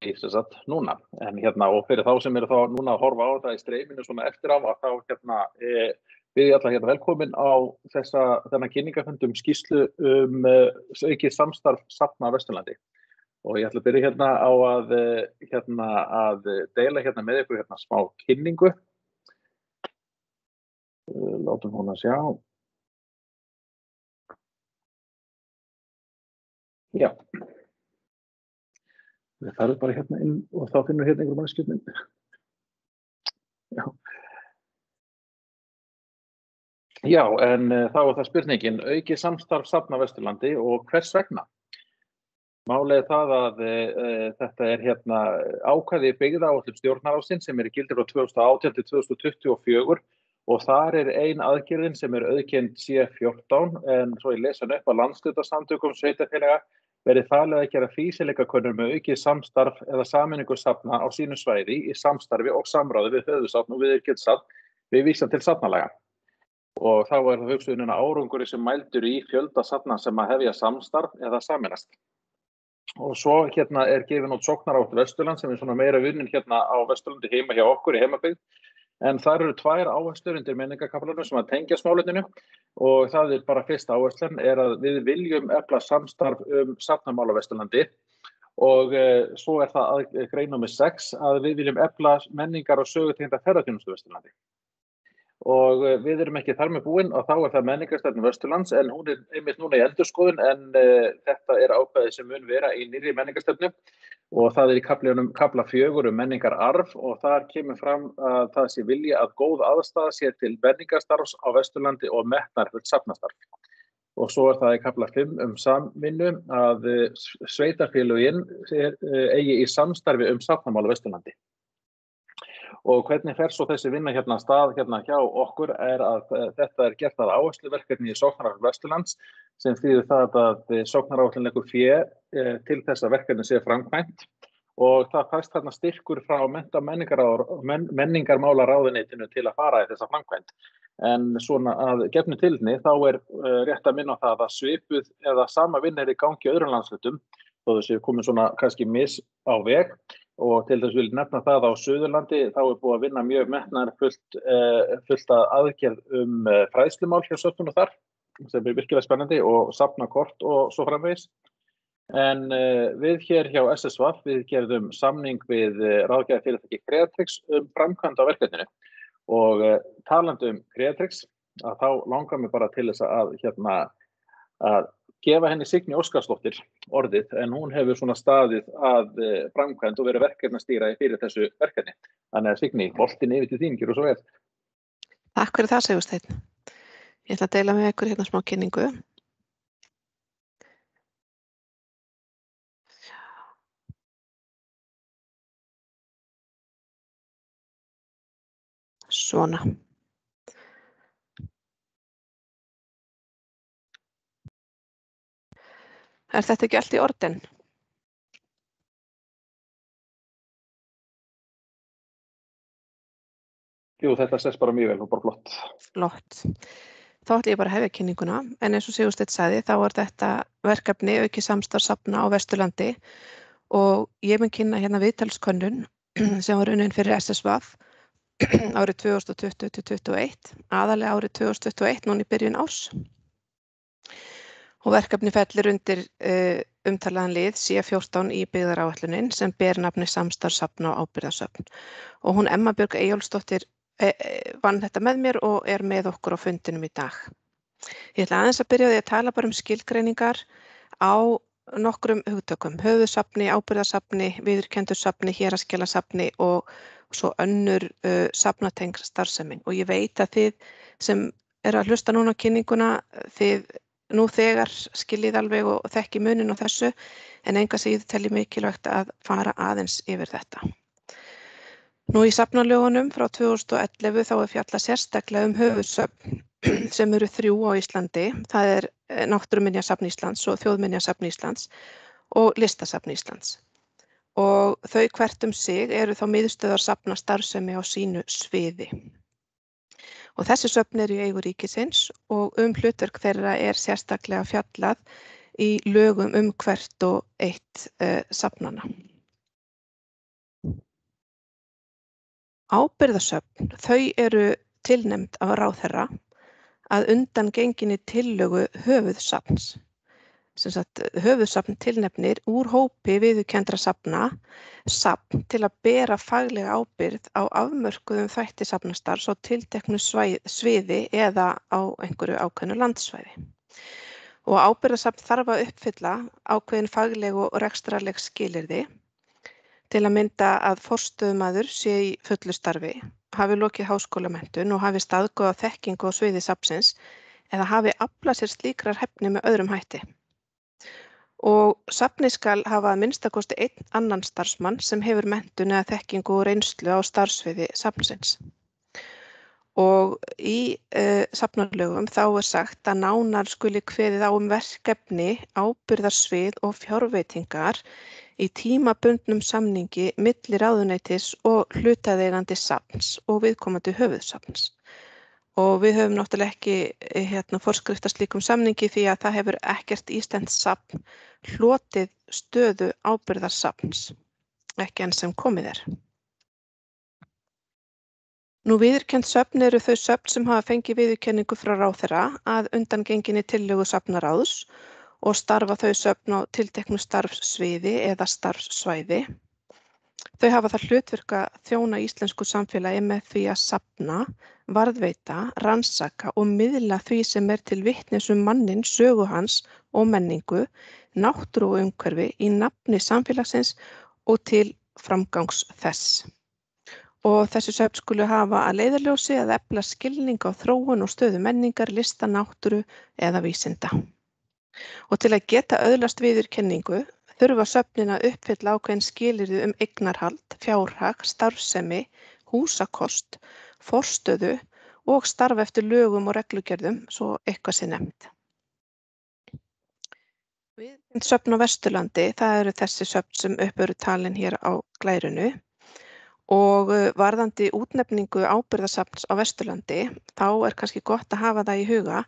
sem sagt núna. En og fyrir þá sem eru þá núna að horfa á þetta í streyminu svona eftir á, að þá bið ég alla velkomin á þennan kynningarfund skýrslu aukið samstarf safna á Vesturlandi. Og ég ætla að byrja á að deila með ykkur smá kynningu. Látum hún að sjá. Já. Við farum bara inn og þá finnum við einhver mannskjöfnin. Já. Já, en þá það spurningin, aukið samstarf safna á Vesturlandi og hvers vegna? Málið það að þetta ákvæði byggðaáætlun stjórnarráðsins sem í gildi frá 2018 til 2024 og þar ein aðgerðin sem auðkennd C14 en svo ég lesa upp að landshlutasamtökum sveitarfélaga verið falið að gera fýsileikakönnun með aukið samstarf eða sameiningu safna á sínu svæði í samstarfi og samráði við höfuðsafn og viðurkennssafn við vísan til safnalaga. Og þá það hugsunin árangurinn sem mældur í fjölda safna sem að hefja samstarf eða sameinast. Og svo gefin út sóknaráætlun Vesturlands sem svona meira vinnin á Vesturlandi heima hjá okkur í heimabyggð. En þar eru tvær áherslur undir menningarkaflanum sem að tengjast málefninu og það bara fyrsta áherslan að við viljum efla samstarf safnamál á Vesturlandi og svo það að grein númer 6 að við viljum efla menningar og sögutengda ferðaþjónustu á Vesturlandi. Og við erum ekki þar með búin og þá það menningarstefnu Vesturlands en hún einmitt núna í endurskoðun en þetta ákvæði sem mun vera í nýrri menningarstefnu og það í kafla 4 menningararf og þar kemur fram að það sé vilji að góð aðstaða sé til menningarstarfs á Vesturlandi og metnaðarfullt safnastarf. Og svo það í kafla 5 samvinnu að sveitarfélögin eigi í samstarfi safnamál á Vesturlandi. Og hvernig fer svo þessi vinna stað hjá okkur að þetta gert að áhersluverkefni í sóknaráætlun Vesturlands sem þýðir það að sóknaráætlun leggur fé til þess að verkefni sé framkvæmt og það fæst styrkur frá menningarmálaráðuneytinu til að fara í þessa framkvæmt. En svona að gefnu tilefni þá rétt að minna á það að svipuð eða sama vinna í gangi í öðrum landshlutum þó þessi komin svona kannski mis á veg. Og til þess vil ég nefna það á Suðurlandi, þá búið að vinna mjög metnaðarfullt aðgerð fræðslumál hjá söfnunum þar, sem virkilega spennandi og safnakort og svo framvegis. En við hér hjá SSVAF, við gerðum samning við ráðgjafafyrirtæki Creatrix framkvæmd á verkefninu. Og talandi Creatrix, að þá langar mig bara til þess að gefa henni Signý Óskarsdóttir orðið, en hún hefur svona staðið að framkvæmd og verið verkefnastýra fyrir þessu verkefni. Þannig að Signý, boltinn yfir til þín, gjörðu svo vel. Takk fyrir það, Sigursteinn. Ég ætla að deila með ykkur smá kynningu. Svona. Þetta ekki allt í orden? Jú, þetta sést bara mjög vel og bara flott. Flott. Þá ætla ég bara að hefja kynninguna, en eins og Sigursteinn sagði, þá þetta verkefni aukið samstarf safna á Vesturlandi og ég mun kynna viðtalskönnun sem var unnin fyrir SSVAF árið 2020-2021, aðalega árið 2021, núna í byrjun árs. Og verkefni fellir undir umtalaðan lið C14 í byggðaráætlunin sem ber nafni samstarf safna og ábyrgðarsöfn. Og hún Emma Björg Eyjólfsdóttir vann þetta með mér og með okkur á fundinum í dag. Ég ætla aðeins að byrja á því að tala bara skilgreiningar á nokkrum hugtökum, höfuðsafni, ábyrgðarsafni, viðurkenndusafni, héraðsskjalasafni og svo önnur safnatengd starfsemi. Og ég veit að þið sem að hlusta núna á kynninguna, þið nú þegar skiljið alveg og þekki muninn á þessu, en enga síður tel ég mikilvægt að fara aðeins yfir þetta. Nú í safnalögunum frá 2011 þá fjallað sérstaklega höfuðsöfn sem eru 3 á Íslandi. Það Náttúruminjasafn Íslands og Þjóðminjasafn Íslands og Listasafn Íslands. Og þau hvert sig eru þá miðstöðvar safna starfsemi á sínu sviði. Og þessi söfn eru í eigu ríkisins og hlutverk þeirra sérstaklega fjallað í lögum hvert og eitt safnanna. Ábyrgðasöfn, þau eru tilnefnd af ráðherra að undangenginni tillögu höfuðsafns. Sem sagt, höfuðsafn tilnefnir úr hópi viðurkenndra safna safn til að bera faglega ábyrgð á afmörkuðum þætti safnastarfs á tilteknu sviði eða á einhverju ákveðnu landsvæði. Og ábyrgðasafn þarf að uppfylla ákveðin fagleg og rekstrarleg skilyrði, til að mynda að forstöðumaður sé í fullu starfi, hafi lokið háskólamenntun og hafi staðgóða þekkingu á sviði safnsins eða hafi aflað sér slíkrar hæfni með öðrum hætti. Og safnið skal hafa að minnsta kosti einn annan starfsmann sem hefur menntun eða þekkingu og reynslu á starfsviði safnsins. Og í safnalögum þá er sagt að nánar skuli kveðið á verkefni, ábyrgðarsvið og fjárveitingar í tímabundnum samningi milli ráðuneytis og hlutaðeigandi safns og viðkomandi höfuðsafns. Og við höfum náttúrulega ekki forskrift að slíkum samningi því að það hefur ekkert íslenskt safn hlotið stöðu ábyrgðarsafns, ekki enn sem komið er. Nú viðurkennd söfn eru þau söfn sem hafa fengið viðurkenningu frá ráðherra að undangenginni tillögu safnaráðs og starfa þau söfn á tilteknu starfssviði eða starfssvæði. Þau hafa það hlutverk að þjóna íslensku samfélagi með því að safna, varðveita, rannsaka og miðla því sem er til vitnis manninn, sögu hans og menningu, náttúru og umhverfi í nafni samfélagsins og til framgangs þess. Og þessi söfn skulu hafa að leiðarljósi að efla skilning á þróun og stöðu menningar, lista, náttúru eða vísinda. Og til að geta öðlast viðurkenningu þurfa söfnin að uppfylla ákveðin skilyrði eignarhald, fjárhag, starfsemi, húsakost, forstöðu og starfa eftir lögum og reglugerðum, svo eitthvað sé nefnt. Viðurkennd söfn á Vesturlandi, það eru þessi söfn sem upp eru talin hér á glærunu. Og varðandi útnefningu ábyrgðasafns á Vesturlandi, þá er kannski gott að hafa það í huga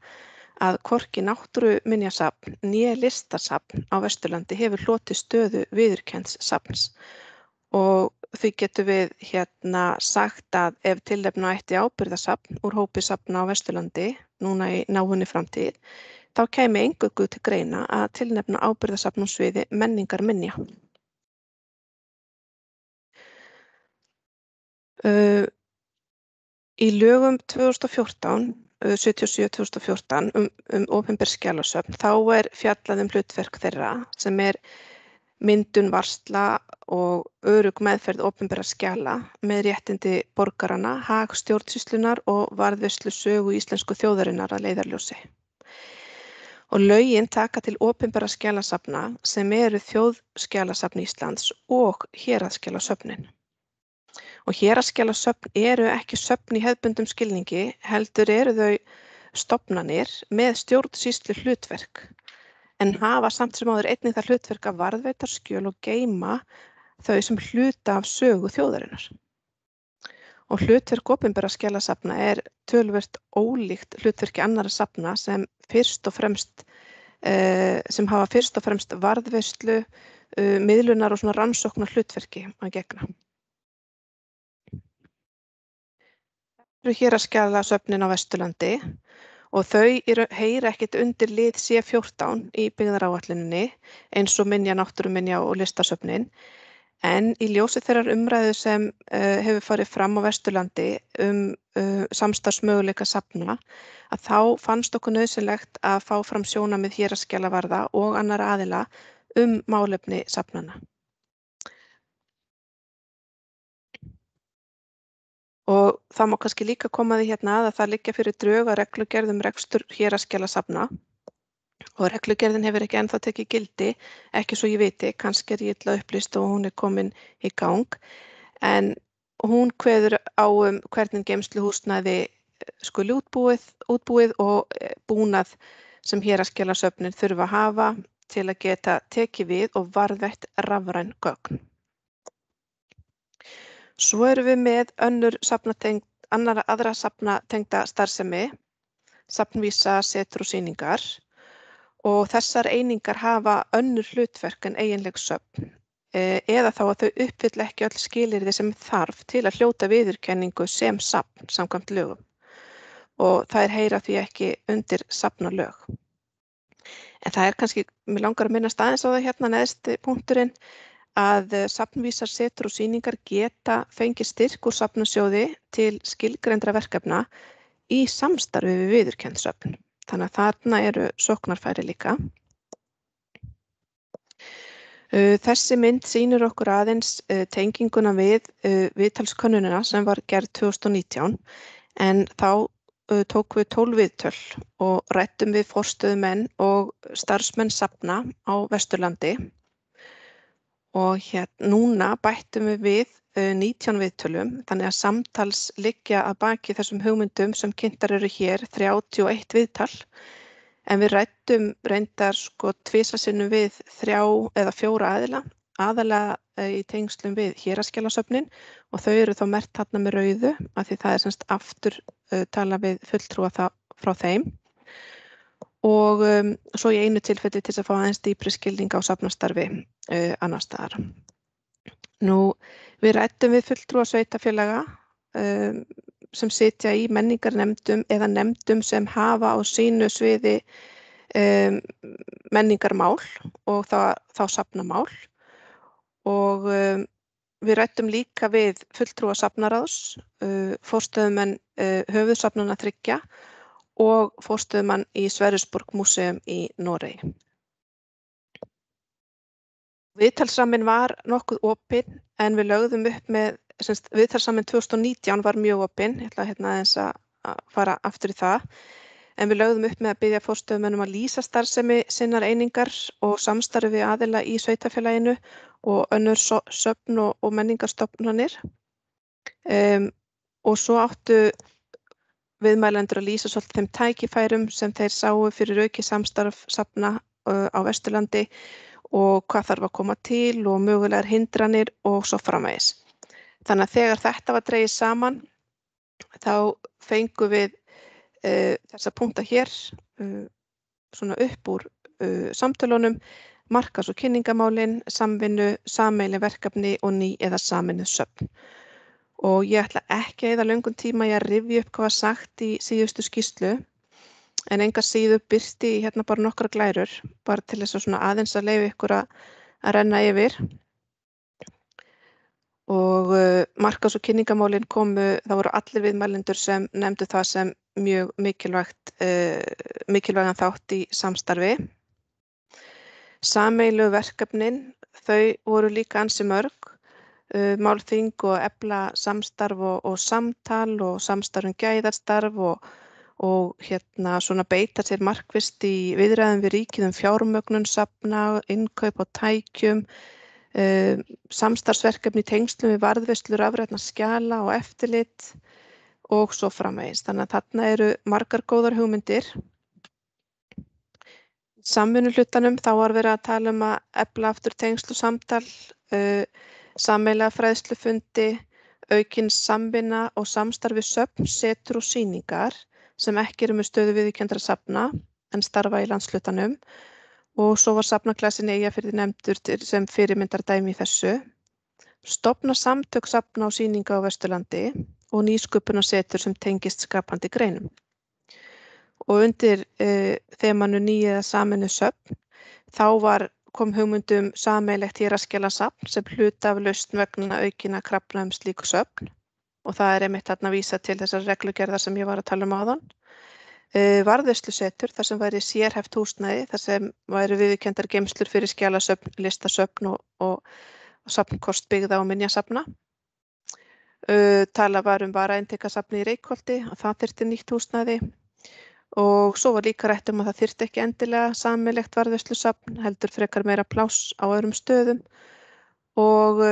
að hvorki náttúruminjasafn né listasafn á Vesturlandi hefur hlotið stöðu viðurkennds safns. Og því getum við sagt að ef tilnefna ætti ábyrgðasafn úr hópi safna á Vesturlandi, núna í náinni framtíð, þá kæmi eingöngu til greina að tilnefna ábyrgðasafn á sviði menningarminja. Í lögum 77/2014 opinber skjalasöfn, þá er fjallað hlutverk þeirra sem er myndun, varsla og örugg meðferð opinberra skjala með réttindi borgaranna, hag stjórnsýslunnar og varðveislu sögu íslensku þjóðarinnar að leiðarljósi. Og lögin taka til opinberra skjalasafna sem eru Þjóðskjalasafn Íslands og héraðsskjalasöfnin. Og héraðsskjalasöfn eru ekki söfn í hefðbundum skilningi, heldur eru þau stofnanir með stjórnsýslu hlutverk, en hafa samt sem áður einnig það hlutverk að varðveita skjöl og geyma þau sem hluta af sögu þjóðarinnar. Og hlutverk opinberra skjalasafna er töluvert ólíkt hlutverki annarra safna sem hafa fyrst og fremst varðveislu, miðlunar og rannsóknar hlutverki að gegna. Héraðsskjalasöfnin á Vesturlandi og þau heyra ekkert undir lið C14 í byggðaráætluninni eins og minja, náttúruminja og listasöfnin, en í ljósi þeirrar umræðu sem hefur farið fram á Vesturlandi samstarfsmöguleika safna, að þá fannst okkur nauðsynlegt að fá fram sjónarmið héraðsskjalavarða og annarra aðila málefni safnanna. Og það má kannski líka koma því að það liggja fyrir drög að reglugerð rekstur héraðsskjalasafna og reglugerðin hefur ekki ennþá tekið gildi, ekki svo ég viti, kannski er ég illa upplýst og hún er komin í gang, en hún kveður á hvernig geymsluhúsnæði skuli útbúið og búnað sem héraðsskjalasöfnin þurfa að hafa til að geta tekið við og varðveitt rafræn gögn. Svo erum við með aðra safnatengda starfsemi, safnvísa, setur og sýningar, og þessar einingar hafa önnur hlutverk en eiginleg söfn. eða þá að þau uppfylla ekki öll skilyrði sem þarf til að hljóta viðurkenningu sem safn samkvæmt lögum. Og þær heyra því ekki undir safnalög. En það er kannski, mig langar að minnast aðeins á það hérna neðsti punkturinn, að safnvísar, setur og sýningar geta fengið styrk úr safnasjóði til skilgreindra verkefna í samstarfi við viðurkennd söfn. Þannig að þarna eru sóknarfæri líka. Þessi mynd sýnir okkur aðeins tenginguna við viðtalskönnunina sem var gerð 2019, en þá tókum við 12 viðtöl og ræddum við forstöðumenn og starfsmenn safna á Vesturlandi. Og núna bættum við 19 viðtölum, þannig að samtals liggja að baki þessum hugmyndum sem kynntar eru hér 31 viðtal. En við ræddum reyndar tvisvar sinnum við 3 eða 4 aðila, aðalega í tengslum við héraðsskjalasöfnin, og þau eru þá merkt þarna með rauðu, af því það er semst aftur tala við fulltrúa frá þeim. Og svo í einu tilfelli til að fá aðeins dýpri skilning á safnastarfi annars staðar. Nú, við ræddum við fulltrúa sveitarfélaga sem sitja í menningarnefndum eða nefndum sem hafa á sínu sviði menningarmál og þá safnamál. Og við ræddum líka við fulltrúa safnaráðs, forstöðumenn höfuðsafnanna 3 og forstöðumann í Sverrisborg múseum í Noregi. Viðtalsramminn var nokkuð opinn, en við lögðum upp með, viðtalsramminn 2019 var mjög opinn, ég ætla aðeins að fara aftur í það, en við lögðum upp með að biðja forstöðumönnum að lýsa starfsemi sinnar einingar og samstarfi við aðila í sveitarfélaginu og önnur söfn og menningarstofnanir. Og svo áttu viðmælendur að lýsa svolítið þeim tækifærum sem þeir sáu fyrir aukið samstarf safna á Vesturlandi og hvað þarf að koma til og mögulegar hindranir og svo framvegis. Þannig að þegar þetta var dregið saman, þá fengum við þessa punkta hér svona upp úr samtölunum, markas- og kynningamálin, samvinnu, sameiginleg verkefni og ný eða sameinuð söfn. Og ég ætla ekki að eyða löngum tíma í að rifja upp hvað var sagt í síðustu skýrslu, en enga síður birti hérna bara nokkra glærur, bara til þess að svona aðeins að leyfa ykkur að renna yfir. Og markas- og kynningamálin komu, það voru allir viðmælendur sem nefndu það sem mjög mikilvægan þátt í samstarfi. Sameiginlegu verkefnin, þau voru líka ansi mörg, málþing og efla samstarf og samtal og samstarf gæðastarf og svona beita sér markvisst í viðræðum við ríkið fjármögnun safna, innkaup á tækjum, samstarfsverkefni í tengslum við varðveislu rafrænna skjala og eftirlit og svo framvegis. Þannig að þarna eru margar góðar hugmyndir. Samvinnuhlutanum þá var verið að tala að efla aftur tengsl og samtal, sameiginlega fræðslufundi, aukin samvinna og samstarfi söfn, setur og sýningar sem ekki eru með stöðu viðurkenndra safna en starfa í landshlutanum. Og svo var safnaklasinn Eyjafirði nefndur sem fyrirmyndardæmi í þessu. Stofna samtök safna og sýninga á Vesturlandi og nýsköpunarsetur sem tengist skapandi greinum. Og undir þemanu ný eða sameinuð söfn, þá kom hugmyndum sameiginlegt héraðsskjalasafn sem hluta af lausn vegna aukinna krafna slík söfn. Og það er einmitt þarna vísa til þessar reglugerðar sem ég var að tala áðan. Varðveislusetur, þar sem væri sérhæft húsnæði, þar sem væri viðurkenndar geymslur fyrir skjalasöfn, listasöfn og safnkost byggða og minjasafna. Talað var varaintekasafni í Reykholti og það þyrfti nýtt húsnæði. Og svo var líka rætt að það þyrfti ekki endilega sameiginlegt varðveislusafn, heldur frekar meira pláss á öðrum stöðum og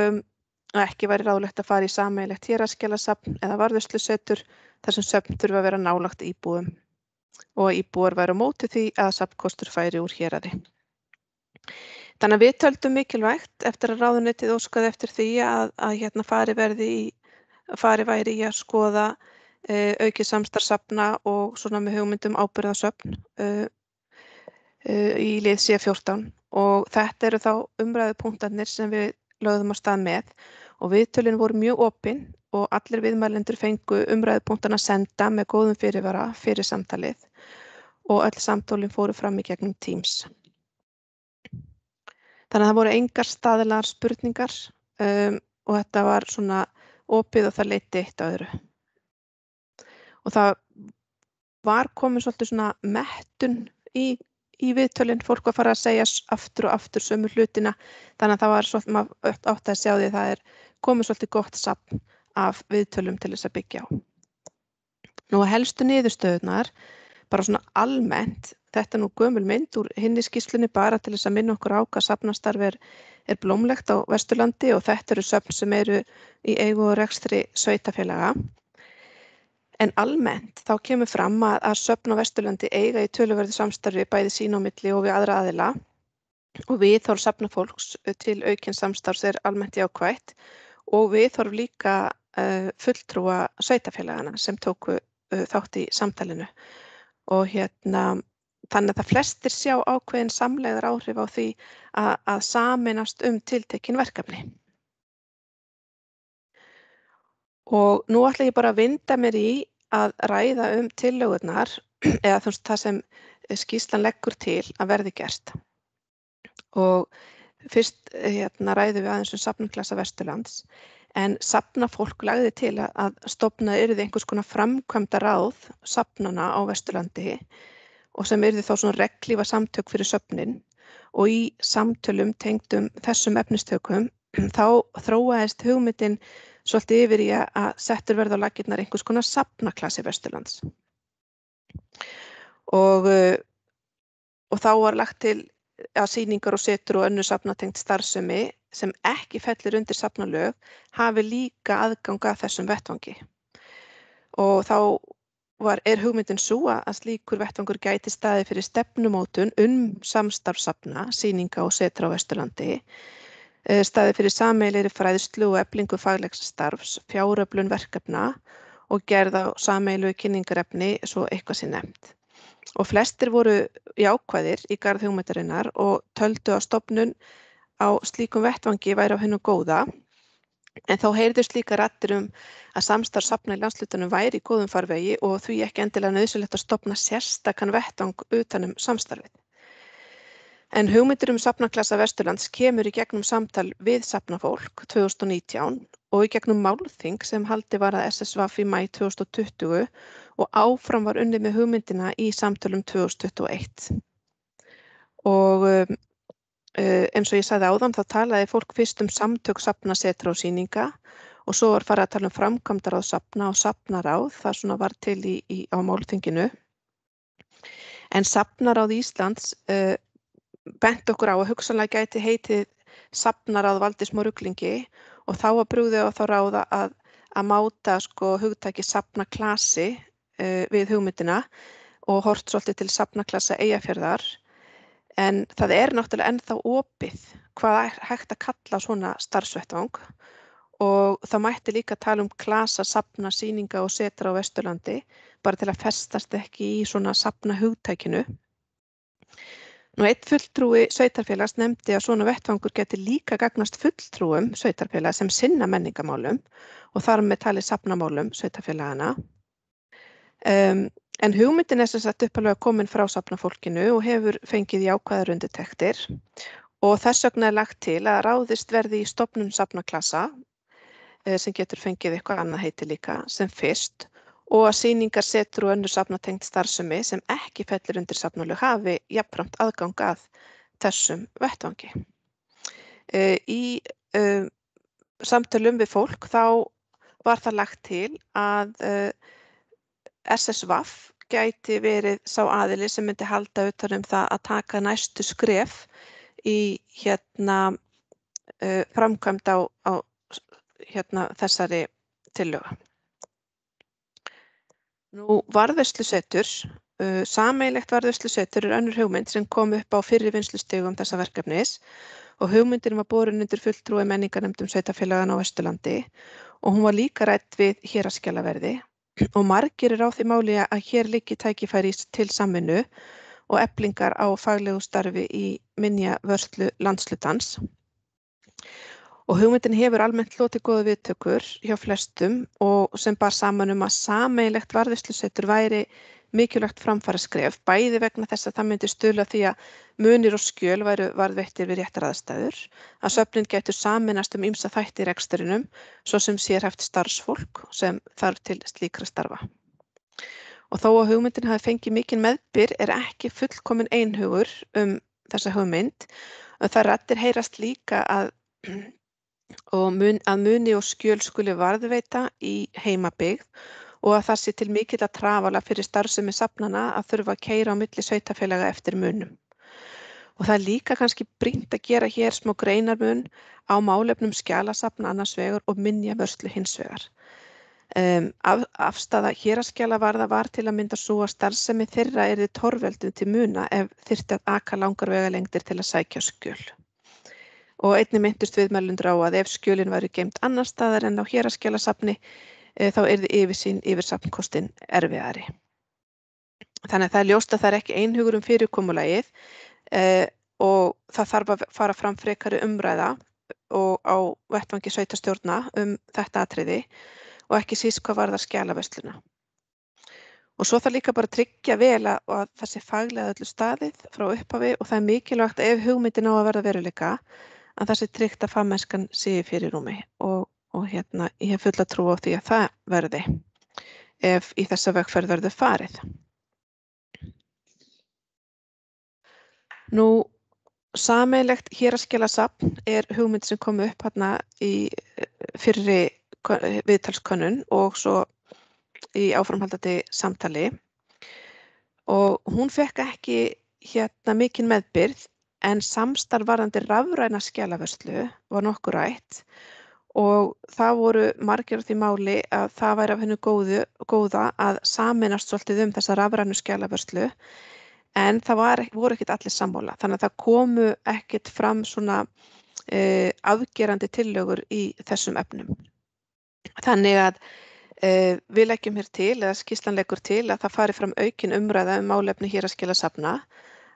ekki væri ráðlegt að fara í sameiginlegt héraðsskjalasafn eða varðveislusetur þar sem söfn þurfa að vera nálagt íbúum og íbúar væru á móti því að safnkostur færi úr héraði. Þannig að við töldum mikilvægt eftir að ráðuneytið óskaði eftir því að fari væri í að skoða aukið samstarf safna og svona með hugmyndum ábyrgðasöfn í lið C14 og þetta eru þá umræðupunktarnir sem við lögðum á stað með og viðtölin voru mjög opin og allir viðmælendur fengu umræðupunktana senda með góðum fyrirvara fyrir samtalið og öll samtölin fóru fram í gegnum Teams. Þannig að það voru engar staðlaðar spurningar og þetta var svona opið og það leiddi eitt á öðru. Og það var komin svolítið svona mettun í viðtölin, fólk var farið að segja aftur og aftur sömu hlutina, þannig að það var svolítið, maður átti að sjá því að það er komið svolítið gott safn af viðtölum til þess að byggja á. Nú helstu niðurstöðurnar, bara svona almennt, þetta er nú gömul mynd úr hinni skýrslunni bara til þess að minna okkur á hvað safnastarf er blómlegt á Vesturlandi og þetta eru söfn sem eru í eigu og rekstri sveitarfélaga. En almennt þá kemur fram að söfn á Vesturlandi eiga í töluverðu samstarfi bæði sín á milli og við aðra aðila og viðhorf safnafólks til aukins samstarfs er almennt jákvætt og viðhorf líka fulltrúa sveitarfélagana sem tóku þátt í samtalinu. Og þannig að flestir sjá ákveðin samlegðar áhrif á því að sameinast tiltekin verkefni. Og nú ætla ég bara að vinda mér í að ræða tillögurnar eða það sem skýrslan leggur til að verði gert. Og fyrst ræðum við aðeins Safnaklassa Vesturlands, en safnafólk lagði til að stofnað yrði einhvers konar framkvæmdaráð safnana á Vesturlandi og sem yrði þá svona reglífa samtök fyrir söfnin og í samtölum tengdum þessum efnistökum þá þróaðist hugmyndin svolítið yfir í að settur verði á laggirnar einhvers konar safnaklassi Vesturlands. Og þá var lagt til að sýningar og setur og önnur safnatengt starfsemi sem ekki fellir undir safnalög hafi líka aðgang að þessum vettvangi. Og þá er hugmyndin sú að slíkur vettvangur gæti staðið fyrir stefnumótun samstarf safna, sýninga og setra á Vesturlandi, staðið fyrir sameiginlegri fræðslu og eflingu faglegs starfs, fjáröflun verkefna og gerð á sameiginlegu kynningarefni svo eitthvað sé nefnt. Og flestir voru jákvæðir í garð hugmyndarinnar og töldu að stofnun á slíkum vettvangi væri á hinu góða, en þá heyrðust líka raddir að samstarf safna í landshlutanum væri í góðum farvegi og því ekki endilega nauðsynlegt að stofna sérstakan vettvang utan samstarfið. En hugmyndir Safnaklassa Vesturlands kemur í gegnum samtal við safnafólk 2019 og í gegnum málþing sem haldið var að SSVAF í maí 2020 og áfram var unnið með hugmyndina í samtölum 2021. Og eins og ég sagði áðan, þá talaði fólk fyrst samtök safnasetra og sýninga og svo var farið að tala framkvæmdaráð safna og safnaráð, það svona var til á málþinginu. En Safnaráð Íslands bent okkur á að hugsanlega gæti heitið Safnaráð Valdís Ruglingi og þá var brugðið á þá ráða að máta hugtakið safnaklasi við hugmyndina og hort svolítið til safnaklassa Eyjafjarðar. En það er náttúrulega ennþá opið hvað hægt að kalla svona starfsvettvang og það mætti líka tala klasa, safna, sýninga og setra á Vesturlandi bara til að festast ekki í svona safna hugtækinu. Nú einn fulltrúi sveitarfélags nefndi að svona vettvangur geti líka gagnast fulltrúum sveitarfélaga sem sinna menningamálum og þar með talið safnamálum sveitarfélagana. En hugmyndin sem sagt upphaflega komin frá safnafólkinu og hefur fengið jákvæðar undirtektir og þess vegna lagt til að ráðist verði í stofnun safnaklassa sem getur fengið eitthvað annað heiti líka sem fyrst og að sýningar, setur og önnur safnatengt starfsemi sem ekki fellir undir safnalög hafi jafnframt aðgang að þessum vettvangi. Í samtölum við fólk þá var það lagt til að SSVAF gæti verið sá aðili sem myndi halda utan það að taka næstu skref í framkvæmd á þessari tillögu. Nú varðveislusetur, sameiginlegt varðveislusetur önnur hugmynd sem kom upp á fyrri vinnslustigum þessa verkefnis og hugmyndin var borin undir fulltrúi menningarnefndum sveitarfélaganna á Vesturlandi og hún var líka rædd við héraðsskjalaverði og margir á því máli að hér liggi tækifæri til samvinnu og eflingar á faglegu starfi í minjavörslu landshlutans. Og hugmyndin hefur almennt hlotið góða viðtökur hjá flestum og sem bar saman að sameiginlegt varðveislusetur væri mikilvægt framfaraskref, bæði vegna þess að það myndi stuðla því að munir og skjöl væru varðveittir við réttar aðstæður, að söfnin gætu sameinast ýmsa þætti í rekstrinum, svo sem sérhæft starfsfólk sem þarf til slíkra starfa. Og þó að hugmyndin hafi fengið mikinn meðbyr ekki fullkominn einhugur þessa hugmynd, og það raddir heyrast líka að muni og skjöl skuli varðveita í heimabyggð og að það sé til mikilla trafala fyrir starfsemi safnanna að þurfa að keyra á milli sveitarfélaga eftir munum. Og það líka kannski brýnt að gera hér smá greinarmun á málefnum skjalasafna annars vegar og minjavörslu hins vegar. Afstaða héraðsskjalavarða var til að mynda sú að starfsemi þeirra yrði torveldum til muna ef þyrfti að aka langar vegalengdir til að sækja skjöl. Og einnig minntust viðmælendur á að ef skjölin væru geymt annar staðar en á héraðsskjalasafni þá yrði yfirsýn yfir safnkostinn erfiðari. Þannig að það ljóst að það ekki einhugur fyrirkomulagið og það þarf að fara fram frekari umræða og á vettvangi sveitarstjórna þetta atriði og ekki síst hvað varðar skjalavörsluna. Og svo þarf líka bara að tryggja vel að það sé faglega öllu staðið frá upphafi og það er mikilvægt að ef hugmyndin á að verða veruleika að það sé tryggt að fagmennskan sé í fyrirrúmi og ég hef fulla trú á því að það verði ef í þessa vegferð verður farið. Nú, sameiginlegt héraðsskjalasafn hugmynd sem kom upp í fyrri viðtalskönnun og svo í áframhaldandi samtali og hún fékk ekki mikinn meðbyrð en samstarf varðandi rafræna skjalavörslu var nokkuð rætt og það voru margir á því máli að það væri af hennu góða að sameinast svolítið þessa rafrænu skjalavörslu en það voru ekkert allir sammála þannig að það komu ekkert fram svona afgerandi tillögur í þessum efnum. Þannig að við leggjum hér til eða skýrslan leggur til að það fari fram aukin umræða málefni héraðsskjalasafna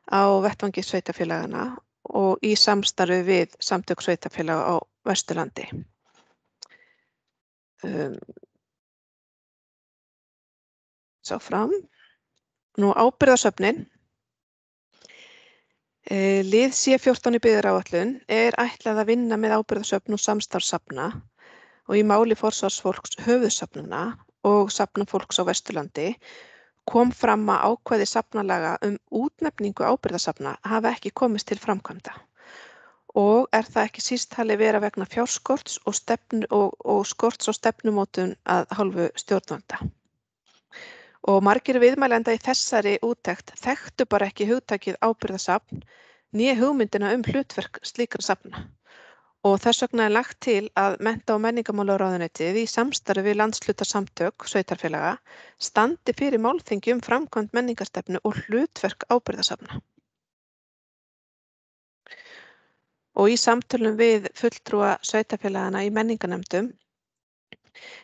á vettvangi sveitarfélagana og í samstarfi við samtök sveitarfélaga á Vesturlandi. Sá fram. Nú ábyrgðarsöfnin. Lið C14 í byggðaráætlun ætlað að vinna með ábyrgðarsöfn og samstarfssafna og í máli forsvarsfólks höfuðsafnanna og safnafólks á Vesturlandi kom fram að ákvæði safnalaga útnefningu ábyrgðarsafna hafi ekki komist til framkvæmda. Og það ekki síst talið vera vegna fjárskorts og skorts á stefnumótun að hálfu stjórnvalda. Og margir viðmælenda í þessari úttekt þekktu bara ekki hugtakið ábyrgðarsafn né hugmyndina hlutverk slíkra safna. Og þess vegna lagt til að mennta- og menningarmálaráðuneytið í samstarfi við landshlutasamtök sveitarfélaga standi fyrir málþingi framkvæmd menningarstefnu og hlutverk ábyrgðarsafna. Og í samtölum við fulltrúa sveitarfélagana í menningarnefndum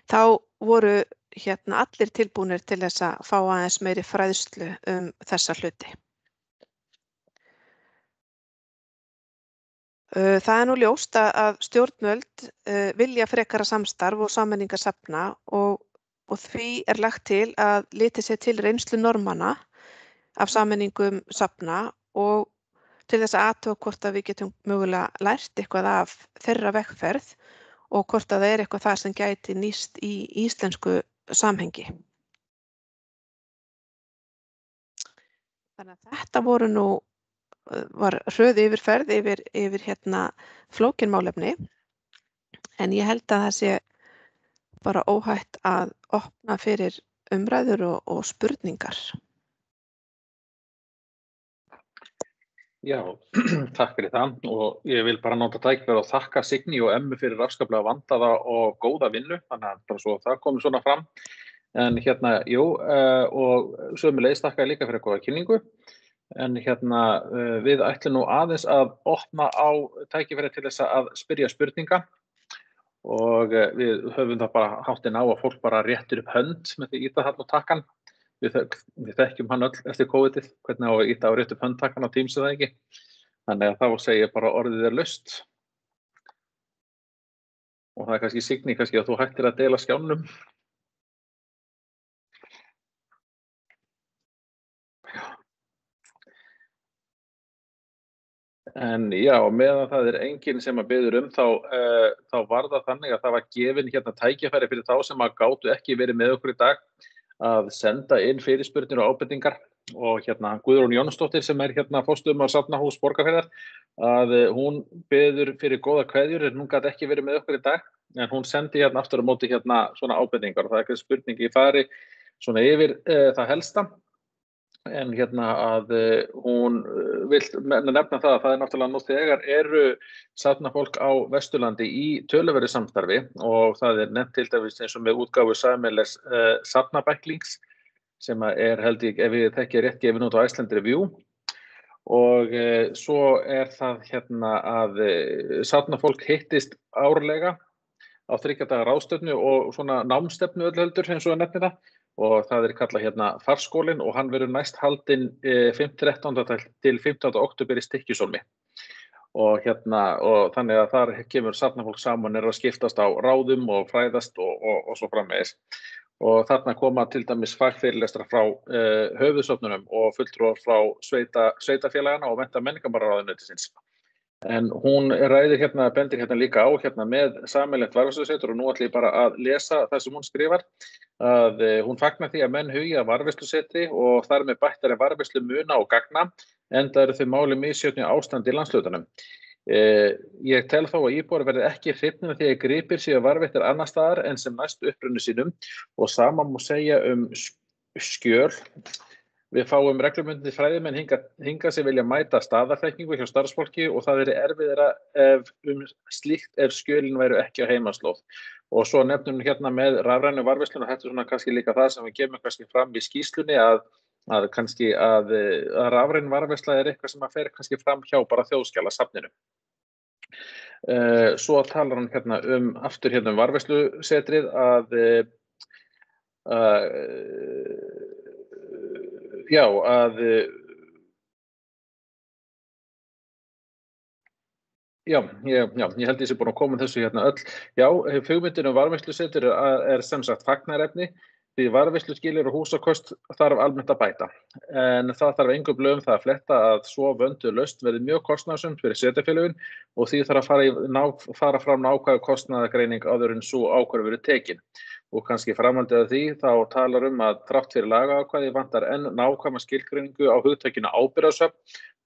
þá voru allir tilbúnir til þess að fá aðeins meiri fræðslu þessa hluti. Það nú ljóst að stjórnvöld vilja frekara samstarf og sameiningar safna og því lagt til að litið sé til reynslu Norðmanna af sameiningum safna og til þess að athuga hvort að við getum mögulega lært eitthvað af þeirra vegferð og hvort að það eitthvað það sem gæti nýst í íslensku samhengi. Þannig að þetta var hröð yfirferð yfir flókin málefni en ég held að það sé bara óhætt að opna fyrir umræður og spurningar. Já, takk fyrir það og ég vil bara nota tækifærið og þakka Signý og Emmu fyrir afskaplega vandaða og góða vinnu, þannig að bara svo það komi svona fram. En og sömuleiðis þakka ég líka fyrir góða kynningu. En við ætlum nú aðeins að opna á tækifærið til þess að spyrja spurninga og við höfum það bara háttinn á að fólk bara réttir upp hönd með því íta þarna og takkan. Við þekkjum hann öll eftir COVID-ið, hvernig á að íta á rétt upp höndtakkan á Teams eða ekki. Þannig að þá segi ég bara orðið laust. og það kannski Signý kannski að þú hættir að deila skjánum. En já, meðan það enginn sem að biður þá var það þannig að það var gefin hérna tækifæri fyrir þá sem að gátu ekki verið með okkur í dag að senda inn fyrirspurnir og ábendingar og hérna Guðrún Jónsdóttir sem hérna forstöðumaður Safnahúss Borgarfjarðar að hún biður fyrir góða kveðjur en hún gat ekki verið með okkur í dag en hún sendi hérna aftur á móti hérna svona ábendingar og það ekki spurning í fari svona yfir það helsta. En hérna að hún vill nefna það að það náttúrulega nú þegar eru safnafólk á Vesturlandi í töluverðu samstarfi og það nefnt til dæmis eins og með útgáfu sameiginlegs safnabæklings sem held ég ef ég þekki rétt gefin út á Iceland Review og svo það hérna að safnafólk hittist árlega á 3 daga ráðstefnu og svona námstefnu öll heldur eins og nefnir það. Og það kallað hérna farskólinn og hann verður næst haldinn 13. til 15. október í Stykkishólmi. Og þannig að þar kemur safnafólk saman að skiptast á ráðum og fræðast og svo framvegis. Og þarna koma til dæmis fagfyrirlestrar frá höfuðsöfnunum og fulltrúar frá sveitafélagana og mennta- og menningarmálaráðuneytisins. En hún ræðir bendir líka á með sameiginlegt varðveislusetur og nú ætla ég bara að lesa það sem hún skrifar að hún fagnar því að menn hugi að varðveislusetri og þar með bættari varðveislu muna og gagna enda eru þau máli misjöfnu ástand í landshlutanum. Ég tel þó að íbúar verði ekki hrifnir af því að gripir séu varðveittir annars staðar en sem næst uppruni sínum og sama má segja skjöl. Við fáum reglubundið fræðimenn hingað sem vilja mæta staðarþekkingu hjá starfsfólki og það erfiðara slíkt ef skjölin væru ekki á heimaslóð. Og svo nefnum hún með rafrænu varðveisluna, þetta svona kannski líka það sem við kemur kannski fram í skýrslunni að kannski að rafræn varðveisla eitthvað sem fer kannski fram hjá bara þjóðskjalasafninu. Svo talar hann aftur varðveislusetrið Já, ég held ég sé búin að koma þessu öll. Já, hugmyndin varðveislusetur sem sagt fagnaðarefni því varðveisluskilyrði og húsakost þarf almennt að bæta. En það þarf engum blöðum það að fletta að svo vönduð lausn verði mjög kostnaðarsamt fyrir sveitarfélögin og því þarf að fara fram nákvæð kostnaðargreining áður en sú ákvörðun verður tekin. Og kannski framhaldið af því þá talar að þrátt fyrir lagaákvæði vantar enn nákvæma skilgreiningu á hugtakinu ábyrgðarsöfn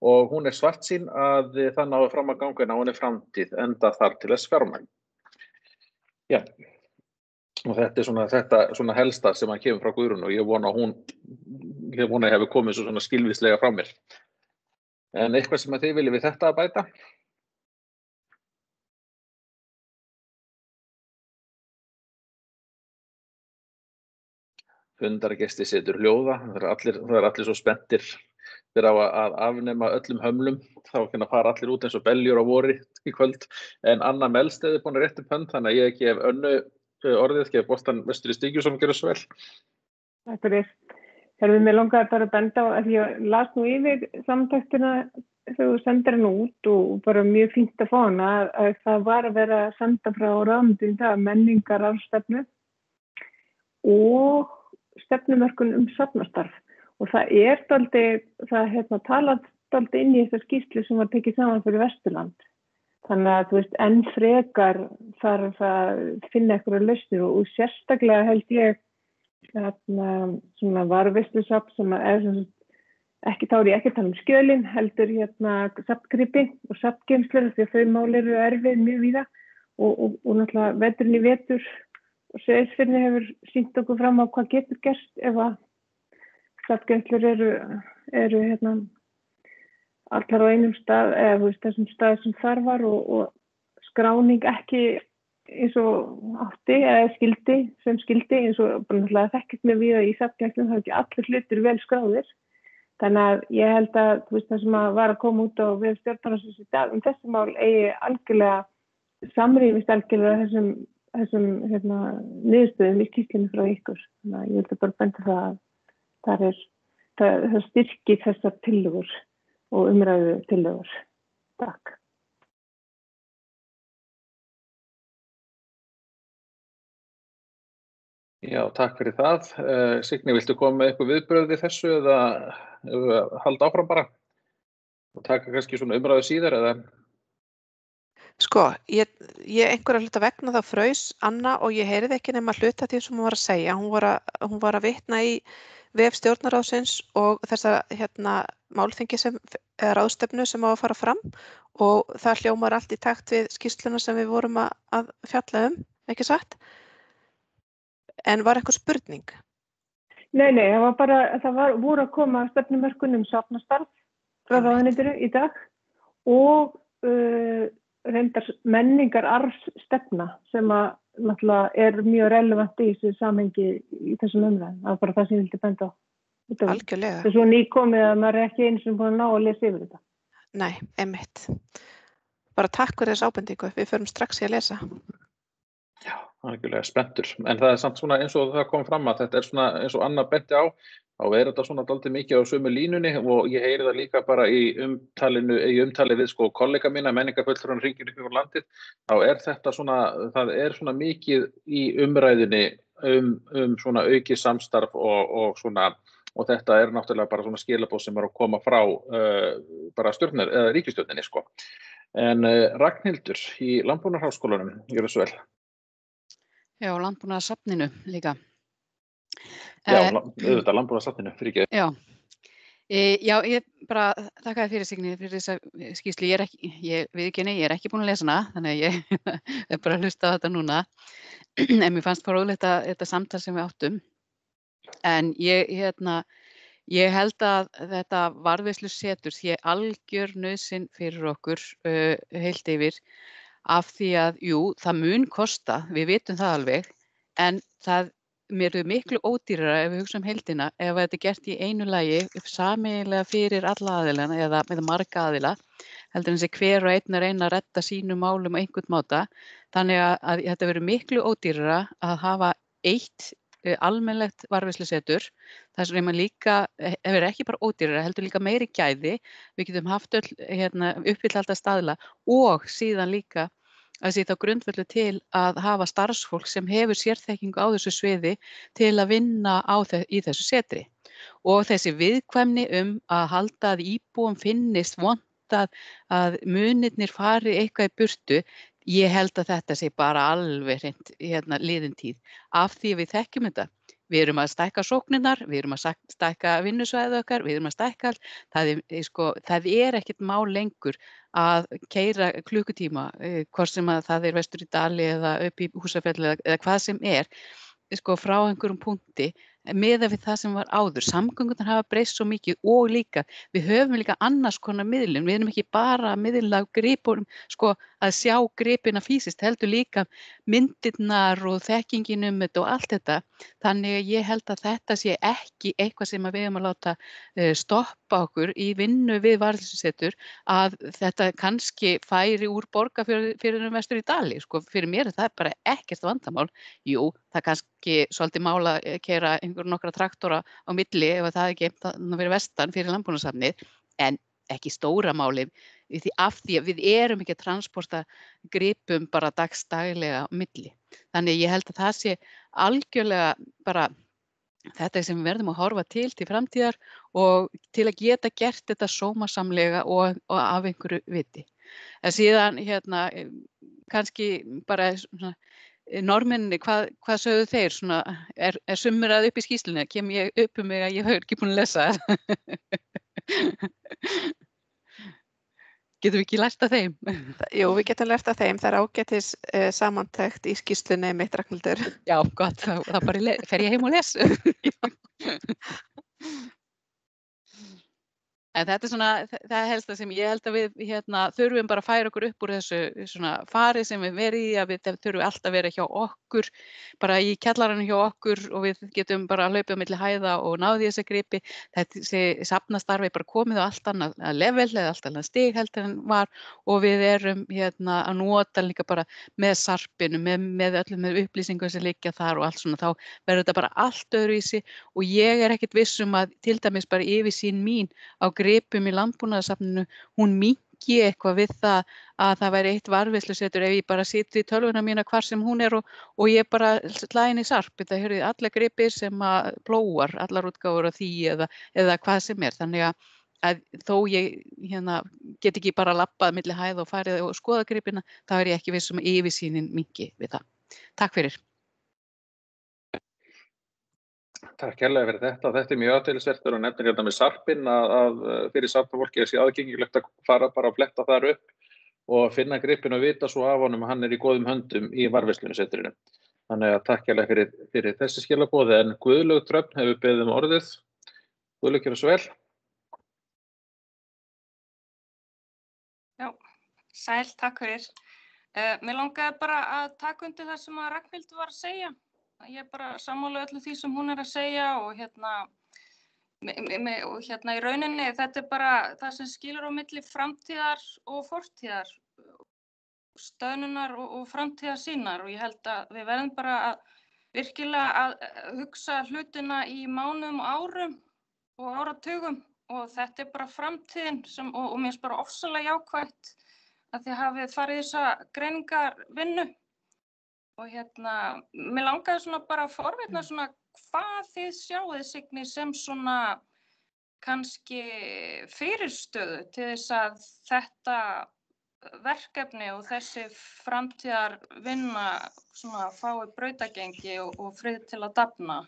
og hún svartsýn að það nái fram að ganga inn á framtíð enda þar til þess fjármagn. Já, og þetta svona helsta sem hann kemur frá Guðrún og ég vona að hefur komið svo svona skilvíslega frá mér. En eitthvað sem þið viljið við þetta að bæta? Fundargestir setur hljóða, það er allir svo spenntir fyrir að afnema öllum hömlum, þá fara allir út eins og beljur á vori í kvöld, en Anna Melsteð búin að rétta upp hönd, þannig að ég gef Önnu orðið, gef boltan vestur í Stykkishólm, gjörðu svo vel. Takk fyrir. Mér langaði bara að benda á að ég las nú yfir samtæktina þegar þú sendir hann út og bara mjög fínt að fá hana að það var að vera að senda frá ráðuneytinu í dag menningararfstefnu og stefnumörkun safnastarf og það talað dálítið inn í þessa skýrslu sem var tekið saman fyrir Vesturland. Þannig að enn frekar þarf að finna einhverjar lausnir og sérstaklega held ég svona varðveislusafn sem ekki þá er ég ekki að tala um skjölin, heldur safngripi og safngeymslur því að þau mál eru erfið mjög víða og náttúrulega veturinn í vetur og Seyðisfirði hefur sýnt okkur fram á hvað getur gerst ef að safngeymslur eru allar á einum stað eða þessum stað sem þar var og skráning ekki eins og átti eða skildi eins og náttúrulega þekkist með við í safngeymslum það er ekki allir hlutir vel skráðir. Þannig að ég held að það sem var að koma út á við stjórnarráðsins í dag þessi mál eigi algjörlega samrýmist algjörlega þessum niðurstöðum í skýrslunni frá ykkur. Þannig að ég vil bara benda það að það styrkir þessar tillögur og umræðu tillögur. Takk. Já, takk fyrir það. Signý, viltu koma með eitthvað viðbrögð við þessu eða halda áfram bara og taka kannski svona umræðu síðar eða? Sko, ég einhverja hluta vegna þá fraus Anna og ég heyrði ekki nema hluta því sem hún var að segja. Hún var að vitna í vef stjórnarráðsins og þessa málþingi eða ráðstefnu sem á að fara fram og það hljómar allt í takt við skýrsluna sem við vorum að fjalla ekki satt? En var einhver spurning? Nei, það voru að koma stefnumörkun safnastarf frá ráðuneytinu í dag og reyndar menningararfsstefna sem að náttúrulega mjög relevant í þessu samhengi í þessum umræðum. Það var bara það sem ég vildi benda á. Algjörlega. Það er svo nýkomið að maður er ekki einu sem búin að ná að lesa yfir þetta. Nei, einmitt. Bara takk fyrir þessu ábendingu. Við förum strax í að lesa. Já, algjörlega spenntur. En það er samt svona eins og það kom fram að þetta er svona eins og Anna benti á, þá er þetta svona dálítið mikið á sömu línunni og ég heyri það líka bara í umtali við sko kollega mína, menningarfulltrúan hringir upp yfir landið, þá er þetta svona, það er svona mikið í umræðunni svona aukið samstarf og svona, og þetta er náttúrulega bara svona skilaboð sem er að koma frá bara ríkisstjórninni sko. En Ragnhildur í Landbúnaðarháskólanum, gjörðu svo vel. Já, Landbúnaðarsafninu líka. Já, auðvitað Landbúnaðarsafninu, fyrirgefðu. Já. Já, ég bara þakkaði fyrir Signý fyrir þessa skýrslu. Ég ekki búin að lesa hana, þannig að ég er bara að hlusta á þetta núna. En mér fannst fróðlegt þetta samtal sem við áttum. En ég held að þetta varðveislusetur sé algjör nauðsyn fyrir okkur heilt yfir af því að, jú, það mun kosta, við vitum það alveg, en mér er miklu ódýrara ef við hugsa heildina, ef þetta er gert í einu lagi sameiginlega fyrir alla aðilana eða með marga aðila, heldur en þessi hver og einn að reyna að redda sínum málum á einhvern máta. Þannig að þetta verður miklu ódýrara að hafa eitt almennlegt varðveislusetur, þar sem líka verður ekki bara ódýrara, heldur líka meiri gæði. Við getum haft uppfylla alltaf staðla og síðan líka að sé þá grundvöldu til að hafa starfsfólk sem hefur sérþekkingu á þessu sviði til að vinna í þessu setri. Og þessi viðkvæmni að halda að íbúum finnist vont að munirnir fari eitthvað í burtu, ég held að þetta sé bara alveg hreint liðin tíð. Af því að við þekkjum þetta. Við erum að stækka sóknirnar, við erum að stækka vinnusvæði okkar, við erum að stækka allt. Það er ekkert mál lengur að keyra klukkutíma, hvort sem að það er vestur í Dali eða upp í Húsafelli eða hvað sem er, frá einhverjum punkti, miðað við það sem var áður. Samgöngurnar hafa breyst svo mikið og líka, við höfum líka annars konar miðlun. Við erum ekki bara að miðla gripunum, að sjá gripina físist, heldur líka myndirnar og þekkingin þetta og allt þetta. Þannig að ég held að þetta sé ekki eitthvað sem við höfum að láta stoppa okkur í vinnu við varðveislusetur, að þetta kannski færi úr Borgarfjörðinum vestur í Dali. Fyrir mér er það bara ekkert vandamál. Jú, það kannski svolítið mál að keyra nokkra traktora á milli ef það er geymt að vera vestan fyrir landbúnaðarsafnið, en ekki stóra máli af því að við erum ekki að transporta gripum bara daglega á milli. Þannig ég held að það sé algjörlega bara þetta sem við verðum að horfa til framtíðar og til að geta gert þetta sómasamlega og af einhverju viti. En síðan kannski bara Norðmennirnir, hvað sögðu þeir? Er summerað upp í skýrslunni? Kem ég upp mig að ég hefur ekki búin að lesa það? Getum við ekki lært af þeim? Jú, við getum lært af þeim. Það er ágætis samantekt í skýrslunni mitt, Ragnhildur. Já, gott. Það bara fer ég heim og les. En þetta er það helsta sem ég held að við þurfum bara að færa okkur upp úr þessu fari sem við verið í, að við þurfum alltaf að vera hjá okkur, bara í kjallaranum hjá okkur og við getum bara að hlaupa á milli hæða og náði þessi gripi. Þessi safnastarfi bara komið á allt annað level eða allt annað stig heldur en var og við erum að nota líka bara með sarpinu, með öllum með upplýsingum sem liggja þar og allt svona, þá verður þetta bara allt öðruvísi og ég er ekkert viss að til dæmis bara yfirsýn mín á gripum í Landbúnaðarsafninu, hún tengi eitthvað við það að það væri eitt varðveislusetur ef ég bara sitri í tölvuna mína hvar sem hún og ég bara slæði inn í sarp. Þetta eru allar gripir sem að plóar, allar útgáfur af því eða hvað sem Þannig að þó ég get ekki bara labbað milli hæða og farið og skoða gripina, þá ég ekki viss yfirsýnin minnki við það. Takk fyrir. Takk kærlega fyrir þetta. Þetta mjög athyglisvert og nefnir hérna með sarpinn að fyrir sarpafólki sé aðgengilegt að fara bara að fletta þar upp og finna gripinn og vita svo af honum að hann í góðum höndum í varðveislusetrinu. Þannig að takk kærlega fyrir þessi skilaboð, en Guðlaug Dröfn hefur beðið orðið. Guðlaug, gjörðu svo vel. Já, sæl, takk fyrir. Mér langaði bara að taka undir það sem að Ragnhildur var að segja. Ég bara sammála öllu því sem hún að segja og í rauninni þetta bara það sem skilur á milli framtíðar og fortíðar, stöðnunar og framtíðarsýnar og ég held að við verðum bara að virkilega að hugsa hlutina í mánuðum og árum og áratugum og þetta bara framtíðin og mér finnst bara ofsalega jákvætt að þið hafið farið þessa greiningarvinnu og mér langaði svona bara að forvitna svona hvað þið sjáið Signý sem svona kannski fyrirstöðu til þess að þetta verkefni og þessi framtíðarvinna svona fái brautagengi og frið til að dafna.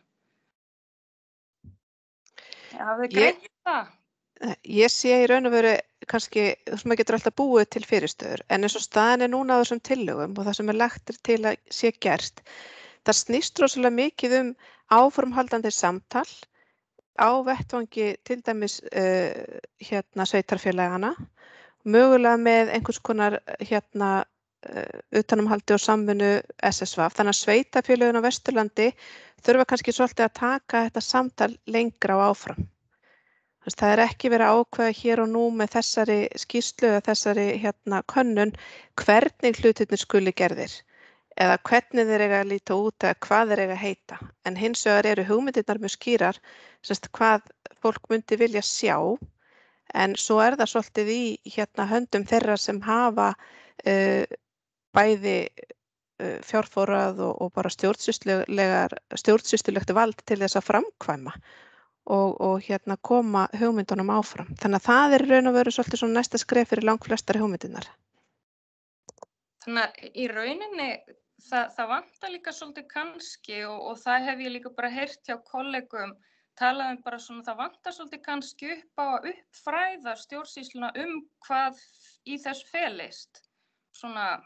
Hafið þið greint það? Ég sé í raun og veru kannski, sem maður getur alltaf búið til fyrirstöður, en eins og staðan núna á þessum tillögum og það sem lagt til að sé gert, það snýst rosalega mikið áframhaldandi samtal á vettvangi til dæmis sveitarfélagana, mögulega með einhvers konar utanumhaldi og samvinnu SSV, þannig að sveitarfélögin á Vesturlandi þurfa kannski svolítið að taka þetta samtal lengra og áfram. Það ekki verið að ákveða hér og nú með þessari skýrslu eða þessari könnun hvernig hlutirnir skuli gerðir eða hvernig þeir eiga að líta út eða hvað þeir eiga að heita. En hins vegar eru hugmyndirnar mjög skýrar, hvað fólk myndi vilja sjá, en svo það svolítið í höndum þeirra sem hafa bæði fjárforrað og bara stjórnsýslulegt vald til þess að framkvæma. Og koma hugmyndunum áfram. Þannig að það í raun og veru svolítið svona næsta skref fyrir langflestari hugmyndirnar. Þannig að í rauninni það vantar líka svolítið kannski og það hef ég líka bara heyrt hjá kollegum talað bara svona það vantar svolítið kannski upp á að uppfræða stjórnsýsluna hvað í þess felist. Svona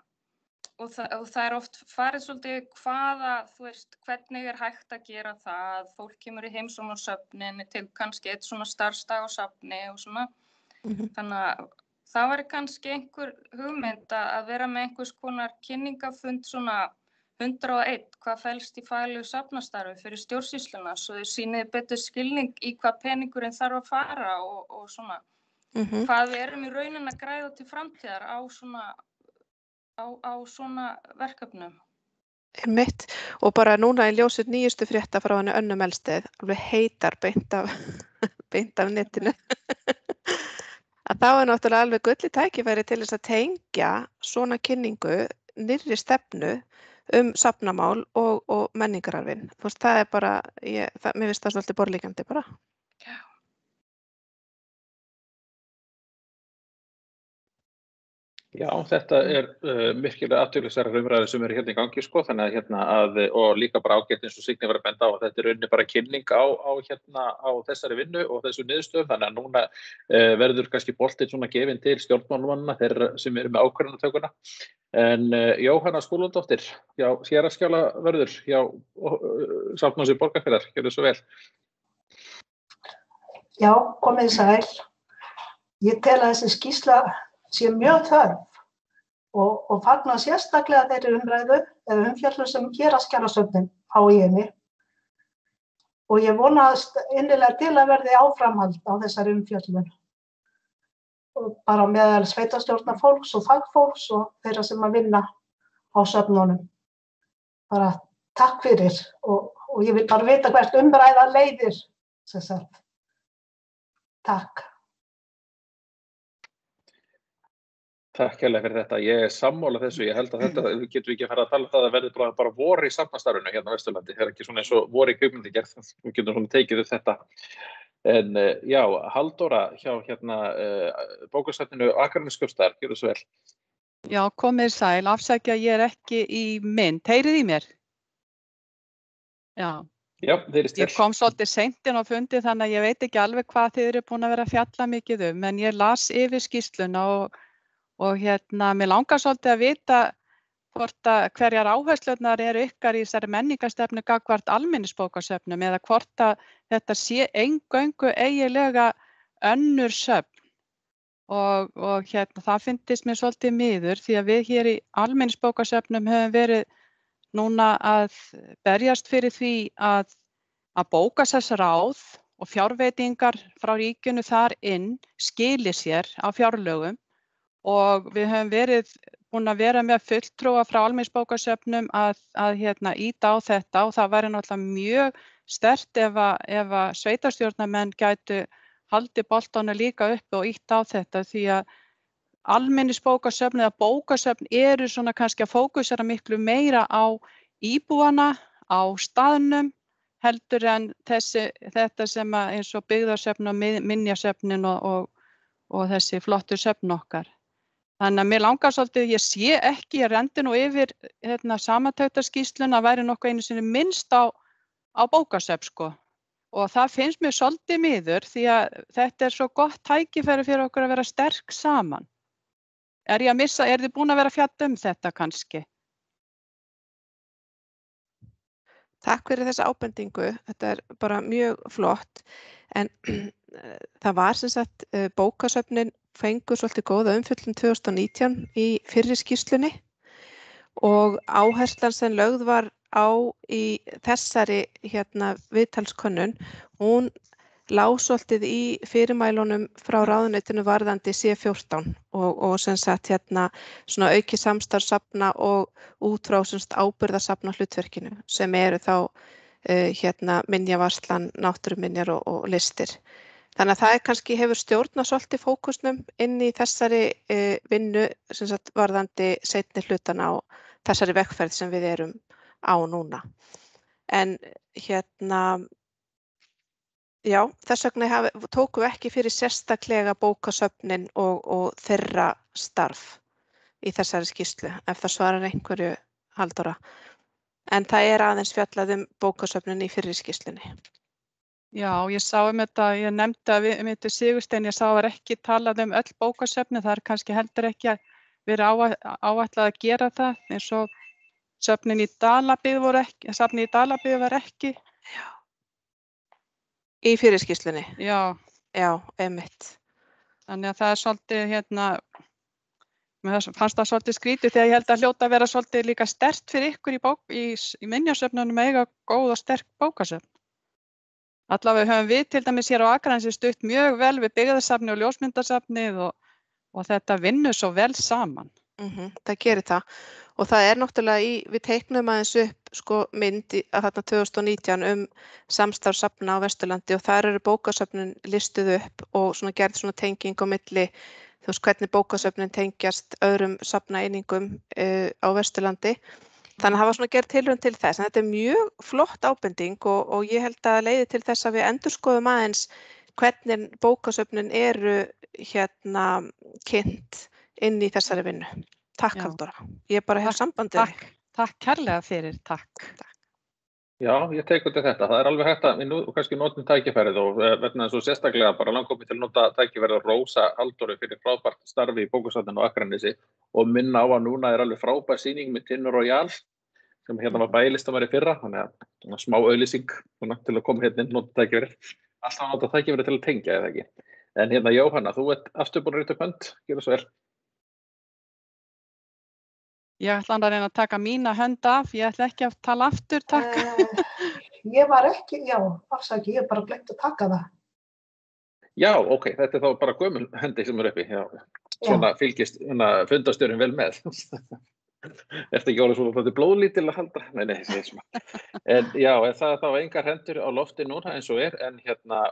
og það oft farið svolítið hvernig hægt að gera það, fólk kemur í heimsókn á söfnin til kannski eitt svona starfsdag á safni og svona. Þannig að það væri kannski einhver hugmynd að vera með einhvers konar kynningafund svona 101, hvað felst í faglegu safnastarfi fyrir stjórnsýsluna, svo þau sýnið betur skilning í hvað peningurinn þarf að fara og svona. Hvað við erum í raunin að græða til framtíðar á svona verkefnum. Einmitt, og bara núna í ljósið nýjustu frétta frá henni Önnu Melsteð, alveg heitar beint af netinu. Að þá náttúrulega alveg gullið tækifæri til þess að tengja svona kynningu nýrri stefnu safnamál og menningararfinn. Það bara, mér finnst það svolítið borðliggjandi bara. Já, þetta virkilega athyglisverðar umræður sem eru hérna í gangi, þannig að og líka bara ágætt eins og Signý var að benda á að þetta rauninni bara kynning á þessari vinnu og þessu niðurstöðum, þannig að núna verður kannski boltinn svona gefinn til stjórnmálamannanna þeirra sem eru með ákvörðunartökuna. En Jóhanna Skúladóttir, héraðsskjalavörður hjá Safnahúsi Borgarfjarðar, gjörðu svo vel. Já, komið sæl. Ég tel að þessi skýrsla sé mjög þörf og fagna sérstaklega þeirri umræðu eða umfjöllun sem héraðsskjalasöfnin á í henni. Og ég vonast innilega til að verði áframhald á þessari umfjöllun. Og bara meðal sveitarstjórnarfólks og fagfólks og þeirra sem að vinna á söfnunum. Bara takk fyrir og ég vil bara vita hvert umræða leiðir. Takk. Takk hérlega fyrir þetta. Ég sammála þessu. Ég held að þetta getum við ekki að fara að tala það að verði bara vor í safnastarfinu hérna á Vesturlandi. Það ekki svona eins og vor í kvikmyndagerð. Við getum svona tekið upp þetta. En já, Halldóra hjá hérna bókasafninu Akraneskaupstaðar, gjörðu svo vel. Já, komið sæl. Afsækja, ég ekki í mynd. Heyrið í mér? Já. Já, þeirist vel. Ég kom svolítið seint inn á fundi þannig að ég veit ekki alveg hvað þið eru búin að vera að fjalla mikið en ég las yfir skýrsluna og hérna, mér langar svolítið að vita hvort að hverjar áherslurnar eru ykkar í þessari menningarstefnu gagnvart almenningsbókasöfnum eða hvort að þetta sé eingöngu eiginlega önnur söfn og hérna, það fyndist mér svolítið miður því að við hér í almenningsbókasöfnum höfum verið núna að berjast fyrir því að bókasafnsráð og fjárveitingar frá ríkinu þar inn skili sér á fjárlögum og við höfum búin að vera með fulltrúa frá almenningsbókasöfnum að hérna ýta á þetta og það væri náttúrulega mjög sterkt ef að sveitarstjórnarmenn gætu haldið boltana líka upp og ýta á þetta því að almenningsbókasöfn eða bókasöfn eru svona kannski að fókusera miklu meira á íbúana, á staðnum heldur en þetta sem eins og byggðarsöfn og minjasöfnin og þessi flottu söfn okkar. Þannig að mér langar svolítið, ég sé ekki, ég rendi nú yfir samantæktarskýrsluna að væri nokkuð einu sinni minnst á bókasöfn sko. Og það finnst mér svolítið miður því að þetta svo gott tækifæri fyrir okkur að vera sterk saman. Er ég að missa, þið búin að vera að fjalla þetta kannski? Takk fyrir þessa ábendingu, þetta bara mjög flott, en það var sem sagt bókasöfnin fengu svolítið góða umfjöllun 2019 í fyrri skýrslunni og áherslan sem lögð var á í þessari viðtalskönnun, hún lá svolítið í fyrirmælunum frá ráðuneytinu varðandi C14 og sem sagt svona aukið samstarf safna og út frá ábyrgðarsafna hlutverkinu sem eru þá minjavarslan, náttúruminjar og listir. Þannig að það kannski hefur stjórnað svolítið fókusnum inn í þessari vinnu sem sagt varðandi seinni hlutana og þessari vegferð sem við erum á núna. En já, þess vegna tókum við ekki fyrir sérstaklega bókasöfnin og þeirra starf í þessari skýrslu, ef það svarar einhverju Halldóra. En það aðeins fjallað bókasöfnin í fyrri skýrslunni. Já, ég sá þetta, ég nefndi að við Sigurstein, ég sá að ekki talað öll bókasöfni, það kannski heldur ekki að vera áætlað að gera það, eins og safnið í Dalabyggð var ekki. Já. Í fyrri skýrslunni? Já. Já, einmitt. Þannig að það svolítið, mér fannst það svolítið skrítið þegar ég held að hljóta að vera svolítið líka sterkt fyrir ykkur í minjasöfnunum að eiga góð og sterk bókasöfn. Allavega höfum við til dæmis hér á Akranesi stutt mjög vel við byggðasafnið og ljósmyndasafnið og þetta vinnur svo vel saman. Það gerir það. Og það náttúrulega við teiknum aðeins upp mynd að þarna 2019 samstarf safna á Vesturlandi og þar eru bókasöfnin listuð upp og svona gerð svona tenging á milli, þú veist hvernig bókasöfnin tengjast öðrum safnaeiningum á Vesturlandi. Þannig að það var svona gerð tilraun til þess. En þetta mjög flott ábending og ég held að leiði til þess að við endurskoðum aðeins hvernig bókasöfnin eru kynnt inn í þessari vinnu. Takk Halldóra. Ég bara hef sambandið. Takk kærlega fyrir, takk. Já, ég tek undir þetta. Það alveg hægt að við kannski notum tækifærið og vegna þess að sérstaklega bara langar mig til að nota tækifærið og rósa Halldóru fyrir frábært starfi í bókasafninu á Akranesi og minna á að núna alveg frábær sýning með Tinnu Royal sem var bælistamæri fyrra, þannig að smá auglýsing til að koma inn, nota tækifærið. Alltaf nota tækifærið til að tengja eða ekki. En Jóhanna, þú aftur búin að rita upp hönd, gjörðu svo vel. Ég ætla að reyna að taka mína hönd af, ég ætla ekki að tala aftur, takk. Ég var ekki, já, afsaki, ég bara glemt að taka það. Já, ok, þetta þá bara gömul höndi sem uppi, já. Svona fylgist fundastjórinn vel með. Ertu ekki orðið svona blóðlítil að halda? Nei, segir svona. En já, það þá engar hendur á lofti núna eins og en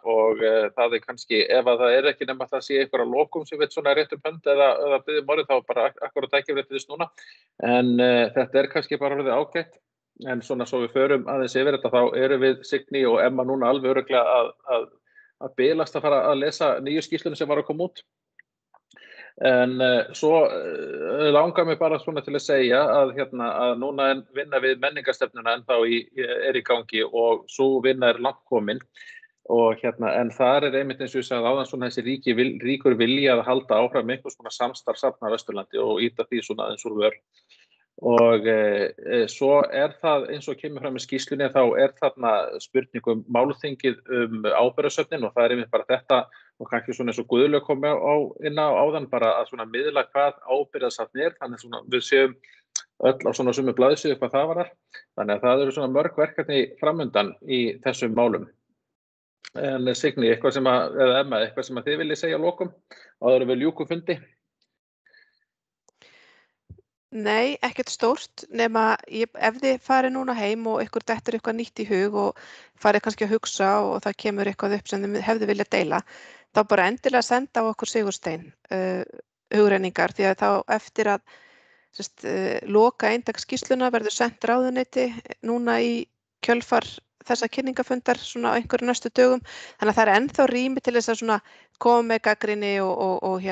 og það kannski, ef að það ekki nema að það sé einhverja lokum sem vill svona rétt hönd eða biðja orðið, þá bara akkurat tækifæri til þess núna. En þetta kannski bara orðið ágætt. En svona svo við förum aðeins yfir þetta, þá erum við Signý og Emma núna alveg örugglega að bilast að fara að lesa nýju skýrsluna sem var að koma út. En svo langar mig bara svona til að segja að núna vinna við menningarstefnuna en þá í gangi og svo vinna langt komin og en þar einmitt eins og ég sagði áðan svona þessi ríkur vilji að halda áfram einhvers konar samstarfsafn á Vesturlandi og ýta því svona aðeins úr vör. Og svo það eins og kemur fram í skýrslunni þá þarna spurning málþingið ábyrgðarsöfnin og það einmitt bara þetta og kannski svona eins og Guðlaug kom inn á áðan bara að svona miðla hvað ábyrgðarsafn þannig svona við séum öll á svona sömu blaðsíðu hvað það var þannig að það eru svona mörg verkefni framundan í þessum málum. En Signý, eða Emma, eitthvað sem þið viljið segja að lokum áður en við ljúkum fundi? Nei, ekkert stórt, nema ef þið farið núna heim og ykkur dettur eitthvað nýtt í hug og farið kannski að hugsa og það kemur eitthvað upp sem þið hefðu viljað deila, þá bara endilega senda á okkur Sigurstein hugrenningar því að þá eftir að loka eindagsskýrsluna verður sent ráðuneyti núna í kjölfar þessa kynningafundar svona á einhverju næstu dögum, þannig að það ennþá rými til þess að svona koma með gagnrýni og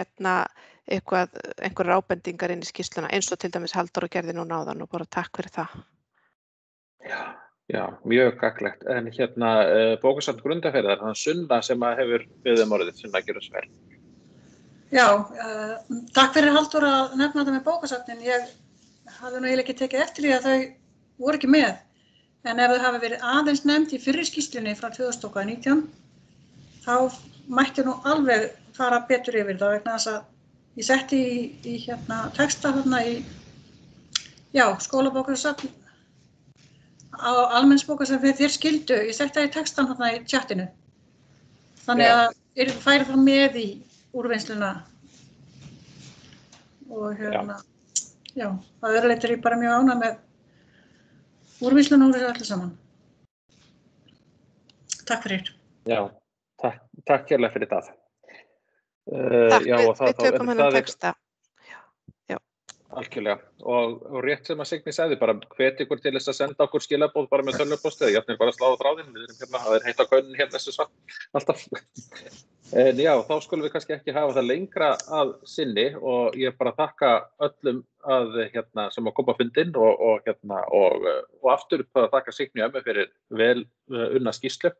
einhverjar ábendingar inn í skýrsluna eins og til dæmis Halldór gerði núna áðan og bara takk fyrir það. Já, mjög gagnlegt. En bókasafn Grundarfjarðar, Sunna sem hefur beðið orðið, Sunna gjörðu svo vel. Já, takk fyrir Halldór að nefna þetta með bókasafnin. Ég hafði nú eiginlega ekki tekið eftir því að þau voru ekki með. En ef þau hafi verið aðeins nefnd í fyrri skýrslunni frá 2019, þá mætti nú alveg fara betur yfir það vegna þess að ég setti í texta þarna í skólabókasafn á almennsbókasafn þér skildu, ég setti það í textan þarna í tjattinu. Þannig að færi það með í úrvinnsluna og það öðruleyti ég bara mjög ánægð með úrvinnsluna úr þessu öllu saman. Takk fyrir. Já, takk kærlega fyrir það. Takk, við tökum hennar texta. Já. Algjörlega. Og rétt sem að Signý sagði, bara hvet ykkur til þess að senda okkur skilaboð bara með tölvupósti eða jafnvel bara slá á þráðinn. Við erum það heitt á könnin þessu alltaf. En já, þá skulum við kannski ekki hafa það lengra að sinni og ég bara þakka öllum sem að koma á fundinn og aftur bara þakka Signý og Emmu fyrir vel unna skýrslu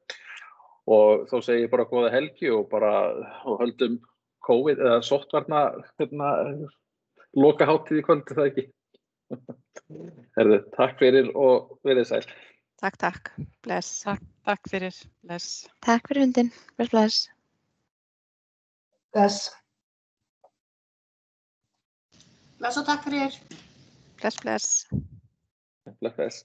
og þá segi ég bara góða helgi og höldum COVID eða sóttvarna lokahátíð í kvöld, það ekki? Herðu, takk fyrir og verið sæl. Takk. Bless. Takk fyrir. Bless. Takk fyrir fundinn. Bless. Bless. Bless og takk fyrir. Bless. Bless.